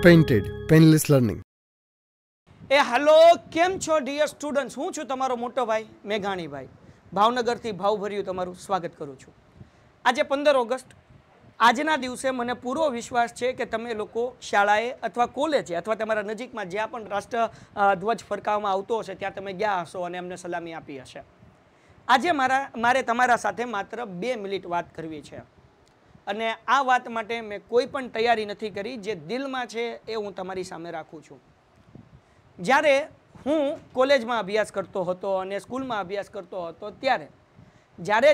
Painted Painless Learning. એ હાલો કેમ છો dear students, હું છું તમારો મોટો ભાઈ મેઘાણીભાઈ, ભાવનગરથી ભાવભર્યું તમારું સ્વાગત કરું છું. આજે 15 ઓગસ્ટ, આજના દિવસે મને પૂરો વિશ્વાસ છે કે તમે લોકો શાળાએ અથવા કોલેજે અથવા તમારા નજીકમાં જ્યાં પણ રાષ્ટ્ર ધ્વજ ફરકાવવામાં આવતો હશે ત્યાં તમે ગયા હશો અને એમને સલામી આપી હશે. આજે મારે તમારા સાથે માત્ર 2 મિનિટ વાત કરવી છે અને આ વાત માટે મેં કોઈ પણ તૈયારી નથી કરી. જે દિલમાં છે એ હું તમારી સામે રાખું છું. જ્યારે હું કોલેજમાં અભ્યાસ કરતો હતો અને સ્કૂલમાં અભ્યાસ કરતો હતો ત્યારે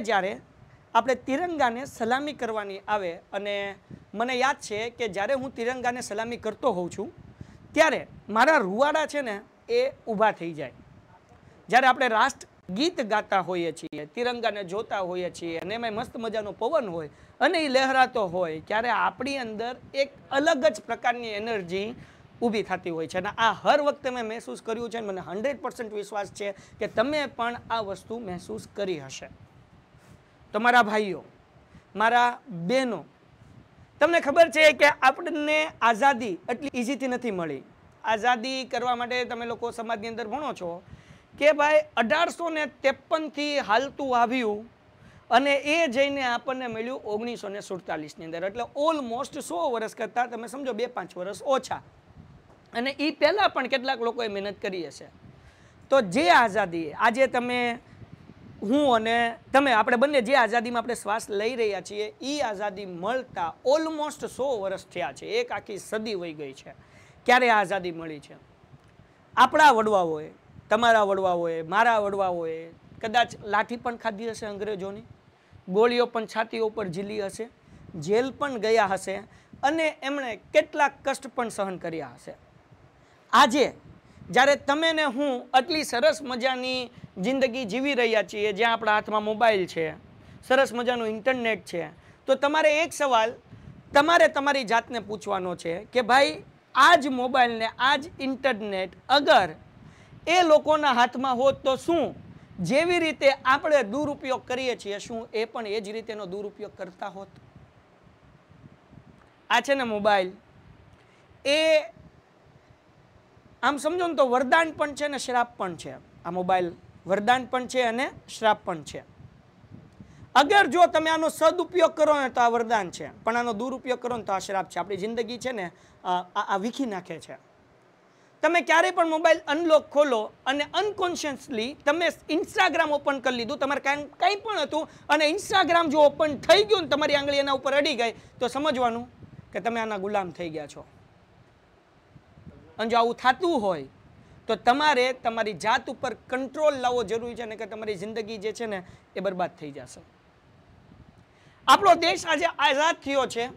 જ્યારે આપણે તિરંગાને સલામી કરવાની આવે અને મને યાદ છે કે જ્યારે હું તિરંગાને સલામી કરતો હોઉં છું ત્યારે મારા રૂવાડા છે ને એ ઊભા થઈ જાય. જ્યારે આપણે રાષ્ટ્ર ગીત ગાતા હોઈએ છીએ, તિરંગાને જોતા હોઈએ છીએ અને એમાં મસ્ત મજાનો પવન હોય અને એ લહેરાતો હોય ત્યારે આપણી અંદર એક અલગ જ પ્રકારની એનર્જી ઊભી થતી હોય છે. અને આ હર વખતે મેં મહેસૂસ કર્યું છે. મને 100% વિશ્વાસ છે કે તમે પણ આ વસ્તુ મહેસૂસ કરી હશે. તો મારા ભાઈઓ, મારા બહેનો, તમને ખબર છે કે આપણને આઝાદી એટલી ઇઝીથી નથી મળી. આઝાદી કરવા માટે તમે લોકો સમાજની અંદર ભણો છો કે ભાઈ 1853થી હાલતું આવ્યું અને એ જઈને આપણને મળ્યું 1947ની અંદર. એટલે ઓલમોસ્ટ 100 વર્ષ કરતાં તમે સમજો 2-5 વર્ષ ઓછા. અને એ પહેલાં પણ કેટલાક લોકોએ મહેનત કરી હશે. તો જે આઝાદી આજે તમે, હું અને તમે, આપણે બંને જે આઝાદીમાં આપણે શ્વાસ લઈ રહ્યા છીએ એ આઝાદી મળતા ઓલમોસ્ટ 100 વર્ષ થયા છે. એક આખી સદી વહી ગઈ છે. ક્યારે આઝાદી મળી છે? આપણા વડવાઓએ, તમારા વડવાઓએ, મારા વડવાઓએ કદાચ લાઠી પણ ખાધી હશે અંગ્રેજોની, ગોળીઓ પણ છાતીઓ ઉપર ઝીલી હશે, જેલ પણ ગયા હશે અને એમણે કેટલાક કષ્ટ પણ સહન કર્યા હશે. આજે જ્યારે તમે ને હું આટલી સરસ મજાની જિંદગી જીવી રહ્યા છીએ, જ્યાં આપણા હાથમાં મોબાઈલ છે, સરસ મજાનું ઇન્ટરનેટ છે, તો તમારે એક સવાલ તમારે તમારી જાતને પૂછવાનો છે કે ભાઈ આ જ મોબાઈલ ને આ જ ઇન્ટરનેટ અગર એ લોકોના હાથમાં હોત તો શું જેવી રીતે આપણે દુરુપયોગ કરીએ છીએ શું એ પણ એ જ રીતેનો દુરુપયોગ કરતા હોત? આ છે ને મોબાઈલ, એ આમ સમજો ને તો વરદાન પણ છે ને શ્રાપ પણ છે. આ મોબાઈલ વરદાન પણ છે અને શ્રાપ પણ છે. અગર જો તમે આનો સદુપયોગ કરો ને તો આ વરદાન છે, પણ આનો દુરુપયોગ કરો ને તો આ શ્રાપ છે. આપણી જિંદગી છે ને આ વીખી નાખે છે. તમે ક્યારેય પણ મોબાઈલ અનલોક ખોલો અને અનકોન્શિયસલી તમે ઇન્સ્ટાગ્રામ ઓપન કરી લીધું, તમારે કંઈ પણ હતું અને ઇન્સ્ટાગ્રામ જો ઓપન થઈ ગયું ને તમારી આંગળી એના ઉપર અડી ગઈ તો સમજવાનું કે તમે આના ગુલામ થઈ ગયા છો. અને જો આવું થતું હોય તો તમારે તમારી જાત ઉપર કંટ્રોલ લાવવો જરૂરી છે, ને કે તમારી જિંદગી જે છે ને એ બરબાદ થઈ જશે. આપણો દેશ આજે આઝાદ થયો છે.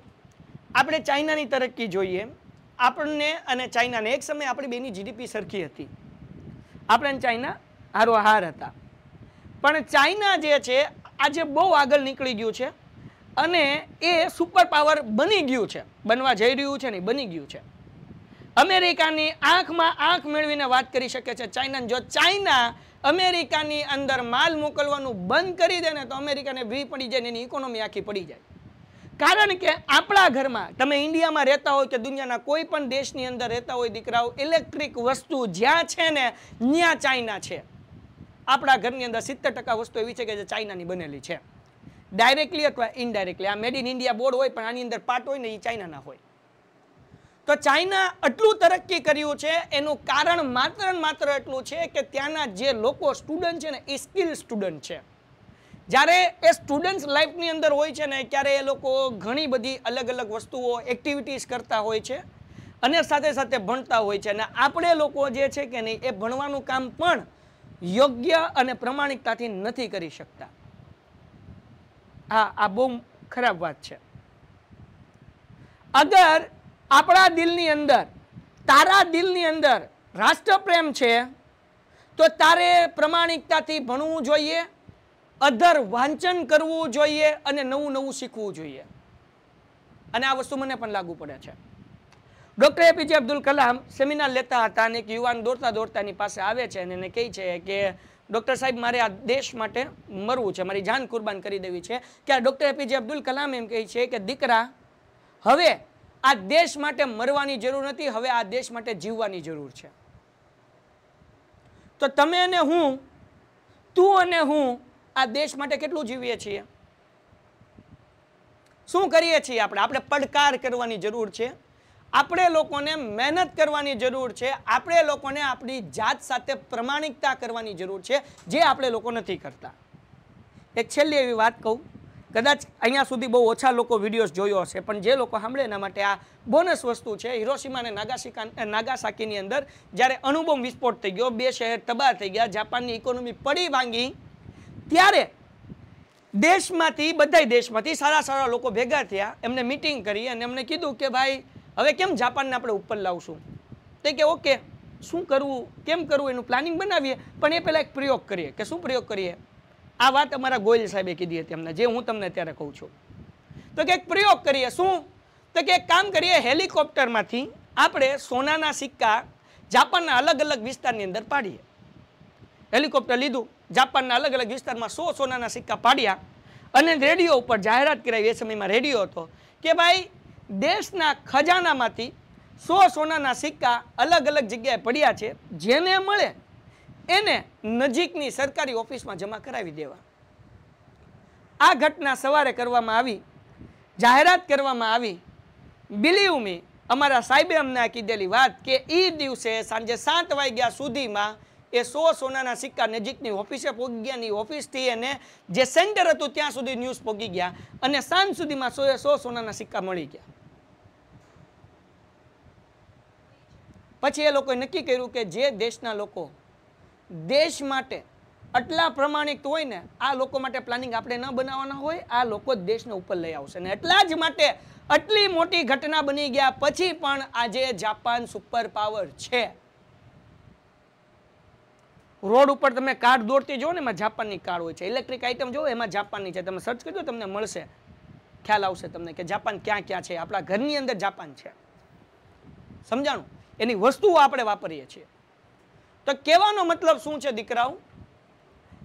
આપણે ચાઇનાની તરક્કી જોઈએ, આપણને અને ચાઇનાને એક સમયે આપણી બેની જીડીપી સરખી હતી. આપણે ચાઇના હારોહાર હતા. પણ ચાઇના જે છે આજે બહુ આગળ નીકળી ગયું છે અને એ સુપર પાવર બની ગયું છે, બનવા જઈ રહ્યું છે ને બની ગયું છે. અમેરિકાની આંખમાં આંખ મેળવીને વાત કરી શકે છે ચાઇના. જો ચાઇના અમેરિકાની અંદર માલ મોકલવાનું બંધ કરી દે ને તો અમેરિકાને ભી પડી જાય ને એની ઇકોનોમી આખી પડી જાય. કારણ કે આપણા ઘરમાં, તમે ઇન્ડિયામાં રહેતા હોય કે દુનિયાના કોઈ પણ દેશની અંદર રહેતા હોય દીકરાઓ, ઇલેક્ટ્રિક વસ્તુ જ્યાં છે ને ત્યાં ચાઇના છે. આપણા ઘરની અંદર 70% વસ્તુ એવી છે કે જે ચાઇનાની બનેલી છે, ડાયરેક્ટલી અથવા ઇનડાયરેક્ટલી. આ મેડ ઇન ઇન્ડિયા બોર્ડ હોય પણ આની અંદર પાર્ટ હોય ને એ ચાઇનાના હોય. તો ચાઇના આટલું તરક્કી કર્યું છે એનું કારણ માત્ર એટલું છે કે ત્યાંના જે લોકો સ્ટુડન્ટ છે ને એ સ્કિલ સ્ટુડન્ટ છે. જ્યારે એ સ્ટુડન્ટ્સ લાઈફની અંદર હોય છે ને ત્યારે એ લોકો ઘણી બધી અલગ અલગ વસ્તુઓ, એક્ટિવિટીઝ કરતા હોય છે અને સાથે સાથે ભણતા હોય છે. અને આપણે લોકો જે છે કે નહીં એ ભણવાનું કામ પણ યોગ્ય અને પ્રમાણિકતાથી નથી કરી શકતા. આ બહુ ખરાબ વાત છે. અગર આપણા દિલની અંદર, તારા દિલની અંદર રાષ્ટ્રપ્રેમ છે તો તારે પ્રમાણિકતાથી ભણવું જોઈએ, અધર વાંચન કરવું જોઈએ અને નવું નવું શીખવું જોઈએ. અને આ વસ્તુ મને પણ લાગુ પડે છે. Doctor APJ Abdul Kalam seminar લેતા હતા અને એક યુવાન દોડતા દોડતાની પાસે આવે છે અને એને કહે છે કે ડૉક્ટર સાહેબ મારે આ દેશ માટે મરવું છે, મારી જાન કુરબાન કરી દેવી છે. કે ડૉક્ટર એપીજે અબ્દુલ કલામ એમ કહે છે કે દીકરા, હવે આ દેશ માટે મરવાની જરૂર નથી, હવે આ દેશ માટે જીવવાની જરૂર છે. તો તમે અને હું, તું અને હું આ દેશ માટે કેટલું જીવીએ છીએ? શું કરીએ છીએ આપણે? આપણે પડકાર કરવાની જરૂર છે, આપણે લોકોને મહેનત કરવાની જરૂર છે, આપણે લોકોને આપણી જાત સાથે પ્રમાણિકતા કરવાની જરૂર છે, જે આપણે લોકો નથી કરતા. એક છેલ્લી એવી વાત કહું, કદાચ અહીંયા સુધી બહુ ઓછા લોકો વિડીયોઝ જોયો હશે, પણ જે લોકો સાંભળે એના માટે આ બોનસ વસ્તુ છે. હિરોશીમા અને નાગાસાકીની અંદર જ્યારે અણુબોમ્બ વિસ્ફોટ થઈ ગયો, 2 શહેર તબાહ થઈ ગયા, જાપાનની ઇકોનોમી પડી ભાંગી, ત્યારે દેશમાંથી, બધા દેશમાંથી સારા લોકો ભેગા થયા, એમને મીટિંગ કરી અને એમને કીધું કે ભાઈ હવે કેમ જાપાનને આપણે ઉપર લાવશું? તો કે ઓકે, શું કરવું, કેમ કરવું, એનું પ્લાનિંગ બનાવીએ, પણ એ પહેલાં એક પ્રયોગ કરીએ. કે શું પ્રયોગ કરીએ? આ વાત અમારા ગોયલ સાહેબે કીધી હતી અમને, જે હું તમને અત્યારે કહું છું. તો કે એક પ્રયોગ કરીએ. શું? તો કે એક કામ કરીએ, હેલિકોપ્ટરમાંથી આપણે સોનાના સિક્કા જાપાનના અલગ અલગ વિસ્તારની અંદર પાડીએ. હેલિકોપ્ટર લીધું, જાપાનના અલગ અલગ વિસ્તારમાં 100 સોનાના સિક્કા પાડ્યા અને રેડિયો ઉપર જાહેરાત કરાવી. એ સમયમાં રેડિયો હતો કે ભાઈ દેશના ખજાનામાંથી 100 સોનાના સિક્કા અલગ અલગ જગ્યાએ પડ્યા છે, જેને મળે એને નજીકની સરકારી ઓફિસમાં જમા કરાવી દેવા. આ ઘટના સવારે કરવામાં આવી, જાહેરાત કરવામાં આવી. બિલીવ મી, અમારા સાહેબે અમને કીધેલી વાત કે એ દિવસે સાંજે 7 વાગ્યા સુધીમાં એ 100 સોનાના સિક્કા નજીકની ઓફિસે પહોંચી ગયા. ની ઓફિસથી એને જે સેન્ટર હતું ત્યાં સુધી ન્યૂઝ પહોંચી ગયા અને સાંજ સુધીમાં 100 સોનાના સિક્કા મળી ગયા. પછી એ લોકોએ નક્કી કર્યું કે જે દેશના લોકો દેશ માટે આટલા પ્રમાણિક હોય ને, આ લોકો માટે પ્લાનિંગ આપણે ન બનાવવાના હોય, આ લોકો દેશને ઉપર લઈ આવશે. ને એટલા જ માટે આટલી મોટી ઘટના બની ગયા પછી પણ આજે જાપાન સુપર પાવર છે. રોડ ઉપર તમે કાર દોડતી જો ને, એમાં જાપાનની કાર હોય છે. ઇલેક્ટ્રિક આઇટમ જો, એમાં જાપાનની છે. તમે સર્ચ કરજો, તમને મળશે, ખ્યાલ આવશે તમને કે જાપાન ક્યાં ક્યાં છે. આપણા ઘરની અંદર જાપાન છે. સમજાણું? એની વસ્તુઓ આપણે વાપરીએ છીએ. તો કહેવાનો મતલબ શું છે દીકરાઓ,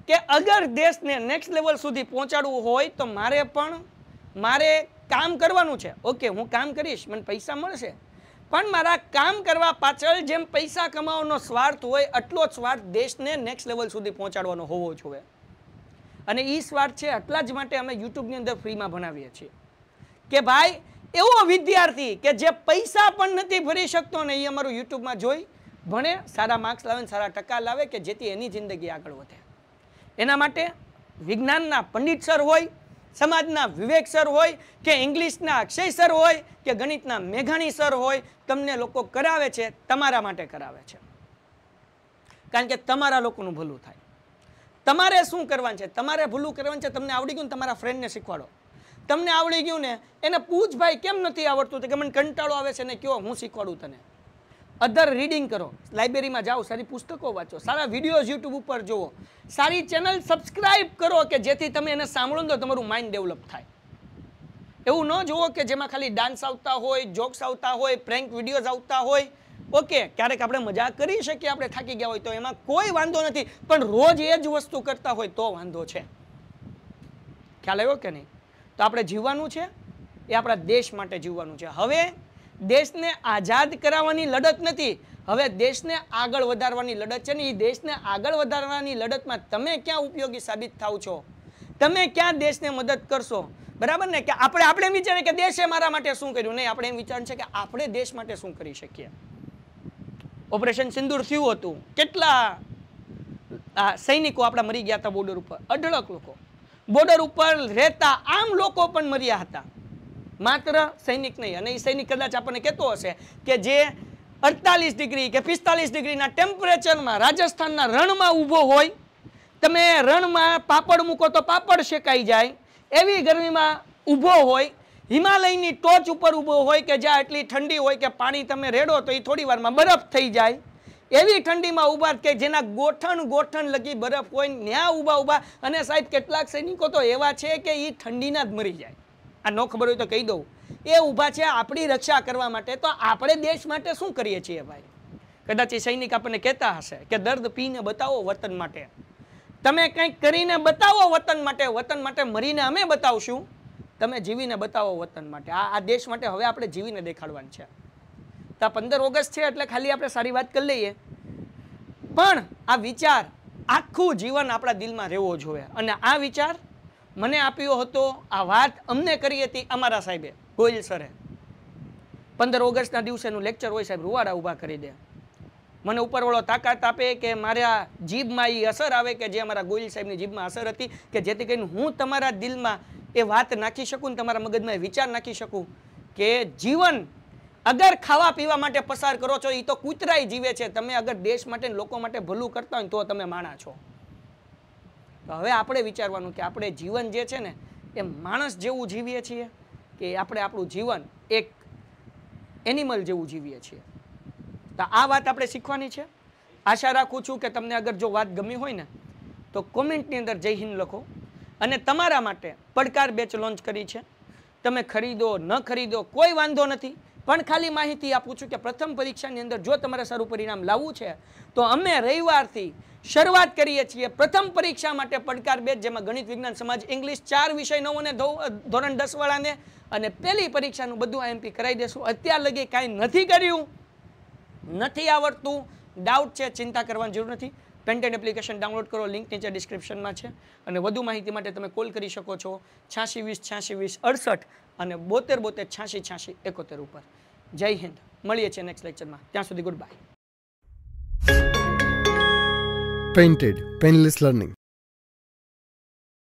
કે અગર દેશને નેક્સ્ટ લેવલ સુધી પહોંચાડવું હોય તો મારે કામ કરવાનું છે. ઓકે, હું કામ કરીશ, મને પૈસા મળશે, પણ મારા કામ કરવા પાછળ જેમ પૈસા કમાવાનો સ્વાર્થ હોય, આટલો જ સ્વાર્થ દેશને નેક્સ્ટ લેવલ સુધી પહોંચાડવાનો હોવો જોઈએ. અને એ સ્વાર્થ છે, એટલા જ માટે અમે યુટ્યુબની અંદર ફ્રીમાં ભણાવીએ છીએ કે ભાઈ એવો વિદ્યાર્થી કે જે પૈસા પણ નથી ભરી શકતો ને, એ અમારું યુટ્યુબમાં જોઈ ભણે, સારા માર્ક્સ લાવે ને સારા ટકા લાવે, કે જેથી એની જિંદગી આગળ વધે. એના માટે વિજ્ઞાનના પંડિત સર હોય, સમાજના વિવેક સર હોય, કે ઇંગ્લિશના અક્ષય સર હોય, કે ગણિતના મેઘાણી સર હોય, તમને લોકો કરાવે છે, તમારા માટે કરાવે છે. કારણ કે તમારા લોકોનું ભલું થાય. તમારે શું કરવાનું છે? તમારે ભલું કરવાનું છે. તમને આવડી ગયું ને, તમારા ફ્રેન્ડને શીખવાડો. તમને આવડી ગયું ને, એને પૂછ ભાઈ કેમ નથી આવડતું, કે મને કંટાળો આવે છે ને, કયો હું શીખવાડું તને. અધર રીડિંગ કરો, લાઇબ્રેરીમાં જાઓ, સારી પુસ્તકો વાંચો, સારા વિડીયોઝ યુટ્યુબ ઉપર જુઓ, સારી ચેનલ સબસ્ક્રાઇબ કરો, કે જેથી તમે એને સાંભળો તો તમારું માઇન્ડ ડેવલપ થાય. એવું ન જુઓ કે જેમાં ખાલી ડાન્સ આવતા હોય, જોક્સ આવતા હોય, પ્રેન્ક વિડીયોઝ આવતા હોય. ઓકે, ક્યારેક આપણે મજાક કરી શકીએ, આપણે થાકી ગયા હોય તો એમાં કોઈ વાંધો નથી, પણ રોજ એ જ વસ્તુ કરતા હોય તો વાંધો છે. ખ્યાલ આવ્યો કે નહીં? તો આપણે જીવવાનું છે, એ આપણા દેશ માટે જીવવાનું છે. હવે દેશને આઝાદ કરાવવાની લડત નથી, હવે દેશને આગળ વધારવાની લડત છે. ને એ દેશને આગળ વધારવાની લડતમાં તમે ક્યાં ઉપયોગી સાબિત થાવ છો, તમે ક્યાં દેશને મદદ કરશો, બરાબર ને? કે આપણે વિચારીએ કે દેશે મારા માટે શું કર્યું, નહીં, આપણે એમ વિચારવું છે કે આપણે દેશ માટે શું કરી શકીએ. ઓપરેશન સિંદૂર થયું હતું, કેટલા સૈનિકો આપણા મરી ગયા હતા બોર્ડર ઉપર, અઢળક લોકો બોર્ડર ઉપર રહેતા આમ લોકો પણ મર્યા હતા, માત્ર સૈનિક નહીં. અને એ સૈનિક કદાચ આપણને કહેતો હશે કે જે 48 ડિગ્રી કે 45 ડિગ્રીના ટેમ્પરેચરમાં રાજસ્થાનના રણમાં ઊભો હોય, તમે રણમાં પાપડ મૂકો તો પાપડ શેકાઈ જાય, એવી ગરમીમાં ઊભો હોય, હિમાલયની ટોચ ઉપર ઊભો હોય કે જ્યાં એટલી ઠંડી હોય કે પાણી તમે રેડો તો એ થોડી વારમાં બરફ થઈ જાય, એવી ઠંડીમાં ઊભા કે જેના ગોઠણ લગી બરફ હોય, ત્યાં ઊભા. અને સાહેબ કેટલાક સૈનિકો તો એવા છે કે એ ઠંડીના જ મરી જાય. આ ન ખબર હોય તો કહી દઉં, એ ઊભા છે આપણી રક્ષા કરવા માટે. તો આપણે દેશ માટે શું કરીએ છીએ ભાઈ? કદાચ એ સૈનિક આપણને કહેતા હશે કે દર્દ પીને બતાવો વતન માટે, તમે કંઈક કરીને બતાવો વતન માટે, વતન માટે મરીને અમે બતાવશું તમે જીવીને બતાવો વતન માટે, આ દેશ માટે હવે આપણે જીવીને દેખાડવાનું છે. તો 15 ઓગસ્ટ છે એટલે ખાલી આપણે સારી વાત કરી લઈએ, પણ આ વિચાર આખું જીવન આપણા દિલમાં રહેવો જોઈએ. અને આ વિચાર મને આપ્યો હતો, આ વાત અમને કરી હતી અમારા સાહેબે ગોયલ સરે. 15 ઓગસ્ટના દિવસેનું લેક્ચર હોય સાહેબ, રૂવાડા ઊભા કરી દે. મને ઉપરવાળો તાકાત આપે કે મારા જીભમાં એ અસર આવે કે જે અમારા ગોયલ સાહેબની જીભમાં અસર હતી, કે જેથી કરીને હું તમારા દિલમાં એ વાત નાખી શકું ને તમારા મગજમાં એ વિચાર નાખી શકું કે જીવન અગર ખાવા પીવા માટે પસાર કરો છો એ તો કૂતરાય જીવે છે, તમે અગર દેશ માટે લોકો માટે ભલું કરતા હોય તો તમે માણા છો. તો હવે આપણે વિચારવાનું કે આપણે જીવન જે છે ને એ માણસ જેવું જીવીએ છીએ કે આપણે આપણું જીવન એક એનિમલ જેવું જીવીએ છીએ. તો આ વાત આપણે શીખવાની છે. આશા રાખું છું કે તમને અગર જો વાત ગમી હોય ને તો કોમેન્ટની અંદર જય હિન્દ લખો. અને તમારા માટે પડકાર બેચ લોન્ચ કરી છે, તમે ખરીદો ન ખરીદો કોઈ વાંધો નથી, પણ ખાલી માહિતી આપું છું કે પ્રથમ પરીક્ષાની અંદર જો તમારે સારું પરિણામ લાવવું છે તો અમે રવિવારથી શરૂઆત કરીએ છીએ પ્રથમ પરીક્ષા માટે પડકાર બેચ, જેમાં ગણિત, વિજ્ઞાન, સમાજ, ઇંગ્લિશ 4 વિષય નવોને ધોરણ 10 વાળાને, અને પહેલી પરીક્ષાનું બધું આઈએમપી કરાવી દેશું. અત્યાર લગી કાંઈ નથી કર્યું, નથી આવડતું, ડાઉટ છે, ચિંતા કરવાની જરૂર નથી. પેન્ટેડ એપ્લિકેશન ડાઉનલોડ કરો, લિંક નીચે ડિસ્ક્રિપ્શનમાં છે. અને વધુ માહિતી માટે તમે કોલ કરી શકો છો 8620 8620 68 અને 72 72 86 86 71 ઉપર. જય હિન્દ, મળીએ છીએ નેક્સ્ટ લેક્ચરમાં. ત્યાં સુધી good bye. Painted Painless Learning.